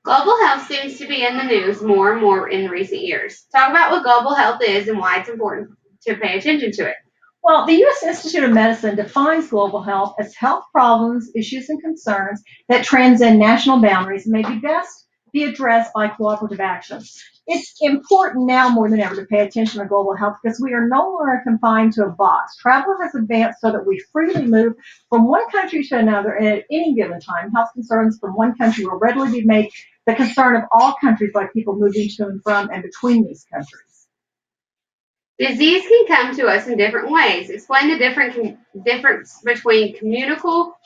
Global health seems to be in the news more and more in recent years. Talk about what global health is and why it's important to pay attention to it. Well, the U.S. Institute of Medicine defines global health as health problems, issues, and concerns that transcend national boundaries and may be best be addressed by cooperative action. It's important now more than ever to pay attention to global health because we are no longer confined to a box. Travel has advanced so that we freely move from one country to another, and at any given time, health concerns from one country will readily be made the concern of all countries by people moving to and from and between these countries. Disease can come to us in different ways. Explain the difference between communicable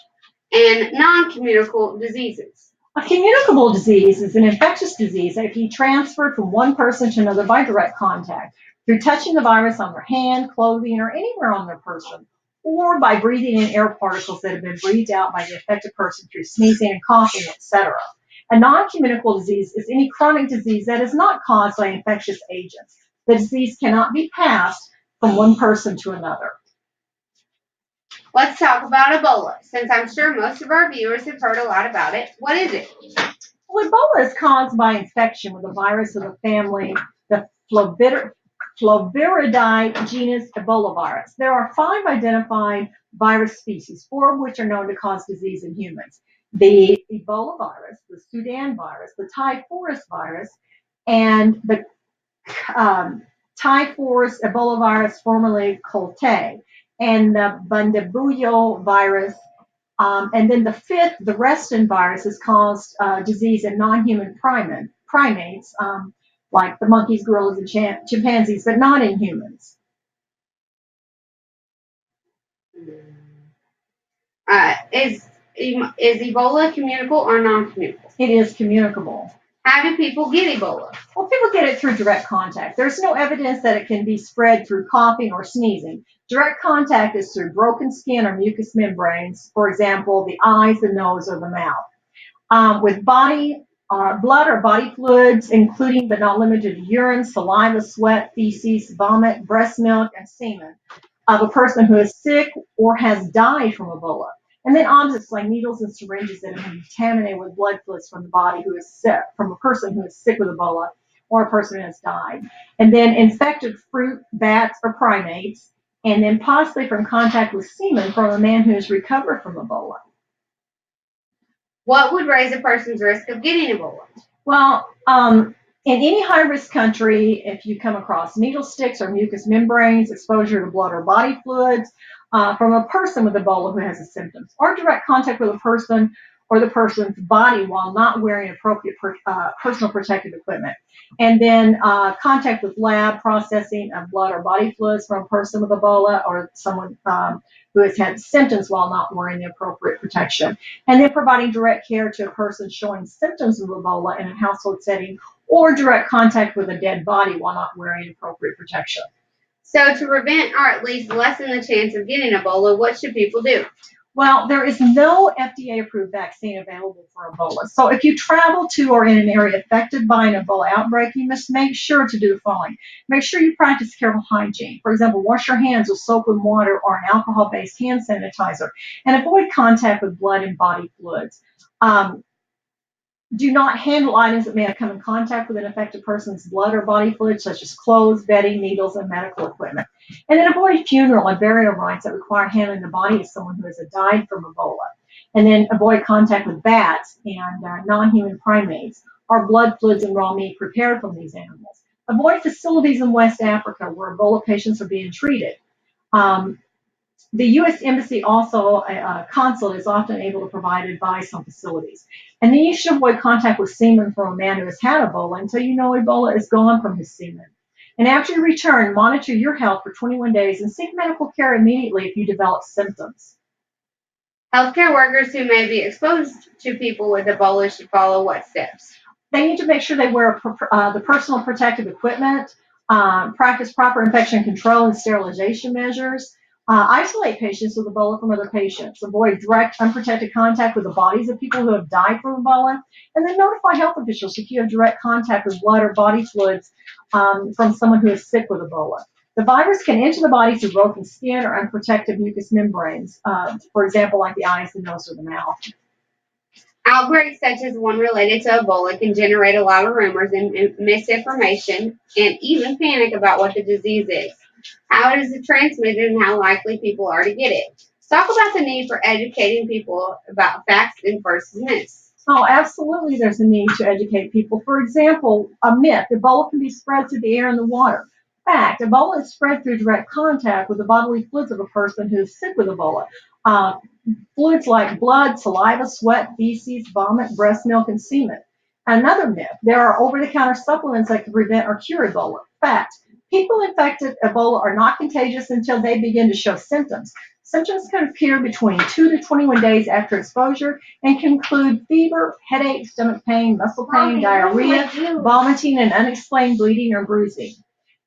and non-communicable diseases. A communicable disease is an infectious disease that can be transferred from one person to another by direct contact, through touching the virus on their hand, clothing, or anywhere on their person, or by breathing in air particles that have been breathed out by the affected person through sneezing and coughing, etc. A non-communicable disease is any chronic disease that is not caused by infectious agents. The disease cannot be passed from one person to another. Let's talk about Ebola. Since I'm sure most of our viewers have heard a lot about it, what is it? Well, Ebola is caused by infection with a virus of the family, the Floviridae genus Ebola virus. There are 5 identified virus species, 4 of which are known to cause disease in humans. The Ebola virus, the Sudan virus, the Typhus virus, and the Typhus Ebola virus, formerly Colte, and the Bundibugyo virus. And then the 5th, the Reston virus, has caused disease in non-human primates, like the monkeys, gorillas, and chimpanzees, but not in humans. Is Ebola communicable or non-communicable? It is communicable. How do people get Ebola? Well, people get it through direct contact. There's no evidence that it can be spread through coughing or sneezing. Direct contact is through broken skin or mucous membranes, for example, the eyes, the nose, or the mouth. With blood or body fluids, including but not limited to urine, saliva, sweat, feces, vomit, breast milk, and semen of a person who is sick or has died from Ebola. And then objects like needles and syringes that have been contaminated with blood fluids from the body who is sick, from a person who is sick with Ebola or a person who has died. And then infected fruit, bats, or primates, and then possibly from contact with semen from a man who has recovered from Ebola. What would raise a person's risk of getting Ebola? Well, in any high-risk country, if you come across needle sticks or mucous membranes, exposure to blood or body fluids from a person with Ebola who has the symptoms, or direct contact with a person or the person's body while not wearing appropriate personal protective equipment, and then contact with lab processing of blood or body fluids from a person with Ebola or someone who has had symptoms while not wearing the appropriate protection, and then providing direct care to a person showing symptoms of Ebola in a household setting, or direct contact with a dead body while not wearing appropriate protection. So to prevent or at least lessen the chance of getting Ebola, what should people do? Well, there is no FDA-approved vaccine available for Ebola. So if you travel to or in an area affected by an Ebola outbreak, you must make sure to do the following. Make sure you practice careful hygiene. For example, wash your hands with soap and water or an alcohol-based hand sanitizer, and avoid contact with blood and body fluids. Do not handle items that may have come in contact with an affected person's blood or body fluids, such as clothes, bedding, needles, and medical equipment. And then avoid funeral and burial rites that require handling the body of someone who has died from Ebola. And then avoid contact with bats and non-human primates or blood fluids and raw meat prepared from these animals. Avoid facilities in West Africa where Ebola patients are being treated. The U.S. Embassy also, consulate is often able to provide advice on facilities. And then you should avoid contact with semen from a man who has had Ebola until you know Ebola is gone from his semen. And after you return, monitor your health for 21 days and seek medical care immediately if you develop symptoms. Healthcare workers who may be exposed to people with Ebola should follow what steps? They need to make sure they wear the personal protective equipment, practice proper infection control and sterilization measures, isolate patients with Ebola from other patients, avoid direct unprotected contact with the bodies of people who have died from Ebola, and then notify health officials if you have direct contact with blood or body fluids from someone who is sick with Ebola. The virus can enter the body through broken skin or unprotected mucous membranes, for example, like the eyes, the nose, or the mouth. Outbreaks such as one related to Ebola can generate a lot of rumors and misinformation and even panic about what the disease is, how it is transmitted, and how likely people are to get it. Let's talk about the need for educating people about facts and versus myths. Oh, absolutely, there's a need to educate people. For example, a myth, Ebola can be spread through the air and the water. Fact, Ebola is spread through direct contact with the bodily fluids of a person who is sick with Ebola. Uh, Fluids like blood, saliva, sweat, feces, vomit, breast milk, and semen. Another myth, there are over-the-counter supplements that can prevent or cure Ebola. Fact, people infected Ebola are not contagious until they begin to show symptoms. Symptoms can appear between 2 to 21 days after exposure and can include fever, headache, stomach pain, muscle pain, diarrhea, vomiting, and unexplained bleeding or bruising.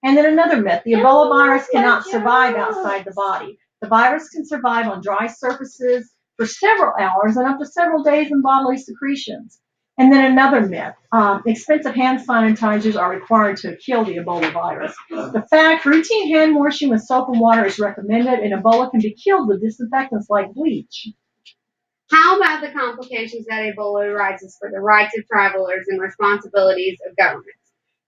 And then another myth, the Ebola virus cannot survive outside the body. The virus can survive on dry surfaces for several hours and up to several days in bodily secretions. And then another myth, expensive hand sanitizers are required to kill the Ebola virus. The fact, routine hand washing with soap and water is recommended, and Ebola can be killed with disinfectants like bleach. How about the complications that Ebola arises for the rights of travelers and responsibilities of governments?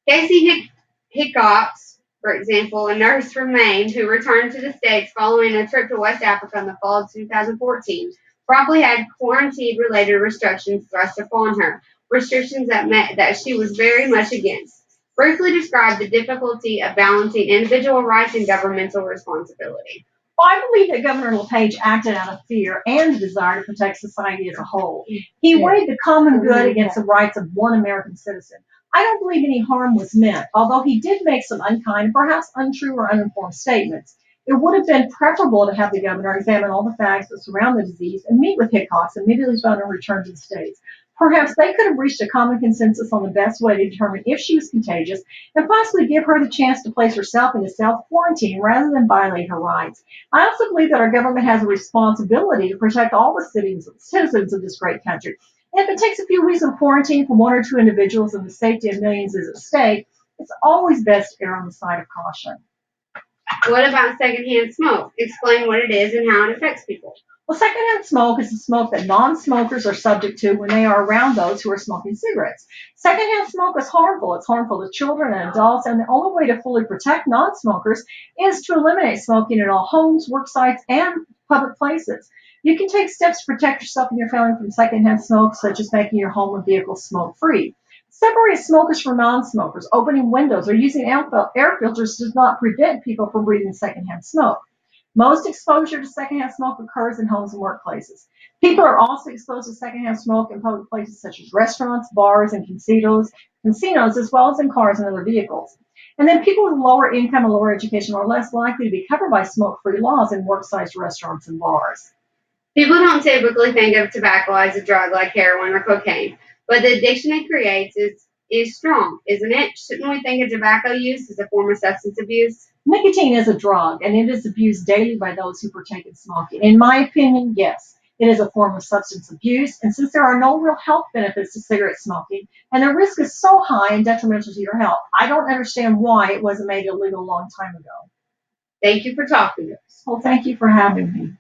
Casey Hickox, for example, a nurse from Maine who returned to the States following a trip to West Africa in the fall of 2014, probably had quarantine-related restrictions thrust upon her, restrictions that she was very much against. Briefly describe the difficulty of balancing individual rights and governmental responsibility. Well, I believe that Governor LePage acted out of fear and the desire to protect society as a whole. He weighed the common good against the rights of one American citizen. I don't believe any harm was meant, although he did make some unkind, perhaps untrue or uninformed statements. It would have been preferable to have the governor examine all the facts that surround the disease and meet with Hickox immediately upon her return to the States. Perhaps they could have reached a common consensus on the best way to determine if she was contagious and possibly give her the chance to place herself into self-quarantine rather than violate her rights. I also believe that our government has a responsibility to protect all the citizens of this great country. And if it takes a few weeks of quarantine for one or two individuals and the safety of millions is at stake, it's always best to err on the side of caution. What about secondhand smoke? Explain what it is and how it affects people. Well, secondhand smoke is the smoke that non-smokers are subject to when they are around those who are smoking cigarettes. Secondhand smoke is harmful. It's harmful to children and adults, and the only way to fully protect non-smokers is to eliminate smoking in all homes, work sites, and public places. You can take steps to protect yourself and your family from secondhand smoke, such as making your home and vehicles smoke-free. Separate smokers from non-smokers. Opening windows or using air filters does not prevent people from breathing secondhand smoke. Most exposure to secondhand smoke occurs in homes and workplaces. People are also exposed to secondhand smoke in public places such as restaurants, bars, and casinos, as well as in cars and other vehicles. And then people with lower income and lower education are less likely to be covered by smoke-free laws in work-sized restaurants and bars. People don't typically think of tobacco as a drug like heroin or cocaine, but the addiction it creates is strong, isn't it? Shouldn't we think of tobacco use as a form of substance abuse? Nicotine is a drug, and it is abused daily by those who partake in smoking. In my opinion, yes, it is a form of substance abuse, and since there are no real health benefits to cigarette smoking, and the risk is so high and detrimental to your health, I don't understand why it wasn't made illegal a long time ago. Thank you for talking to us. Well, thank you for having me.